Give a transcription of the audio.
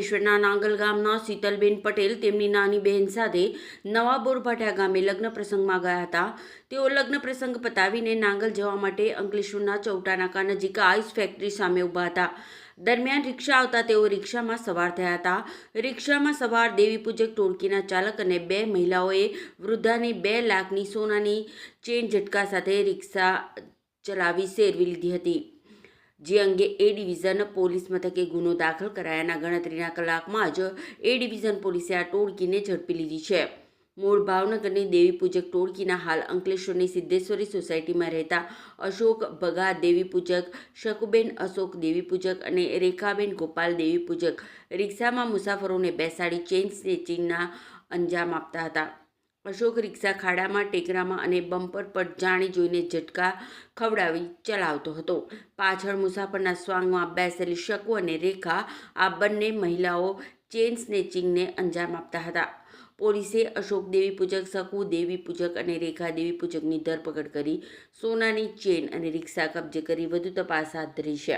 અંકલેશ્વરના નાંગલ ગામના શીતલબેન પટેલ તેમની નાની બહેન સાથે નવા બોરભાઠા ગામે લગ્ન પ્રસંગમાં ગયા હતા। તેઓ લગ્ન પ્રસંગ પતાવીને નાંગલ જવા માટે અંકલેશ્વરના ચૌટા નાકા નજીક આઈસ ફેક્ટરી સામે ઊભા હતા। દરમિયાન રિક્ષા આવતા તેઓ રિક્ષામાં સવાર થયા હતા। રિક્ષામાં સવાર દેવી પૂજક ટોળકીના ચાલક અને બે મહિલાઓએ વૃદ્ધાની 2 લાખની સોનાની ચેન ઝટકા સાથે રિક્ષા ચલાવી સેરવી લીધી હતી, જે અંગે એ ડિવિઝન પોલીસ મથકે ગુનો દાખલ કરાયાના ગણતરીના કલાકમાં જ એ ડિવિઝન પોલીસે આ ટોળકીને ઝડપી લીધી છે। મૂળ ભાવનગરની દેવી પૂજક ટોળકીના હાલ અંકલેશ્વરની સિદ્ધેશ્વરી સોસાયટીમાં રહેતા અશોક ભગા દેવી પૂજક, શકુબેન અશોક દેવી પૂજક અને રેખાબેન ગોપાલ દેવી પૂજક રિક્ષામાં મુસાફરોને બેસાડી ચેઇન સ્નેચિંગના અંજામ આપતા હતા। અશોક રિક્ષા ખાડામાં, ટેકરામાં અને બમ્પર પર જાણી જોઈને ઝટકા ખવડાવી ચલાવતો હતો। પાછળ મુસાફરના સ્વાંગમાં બેસેલી શકુ અને રેખા આ બંને મહિલાઓ ચેઇન સ્નેચિંગને અંજામ આપતા હતા। પોલીસે અશોક દેવી પૂજક, શકુ દેવી પૂજક અને રેખા દેવી પૂજકની ધરપકડ કરી સોનાની ચેન અને રિક્ષા કબજે કરી વધુ તપાસ હાથ ધરી છે।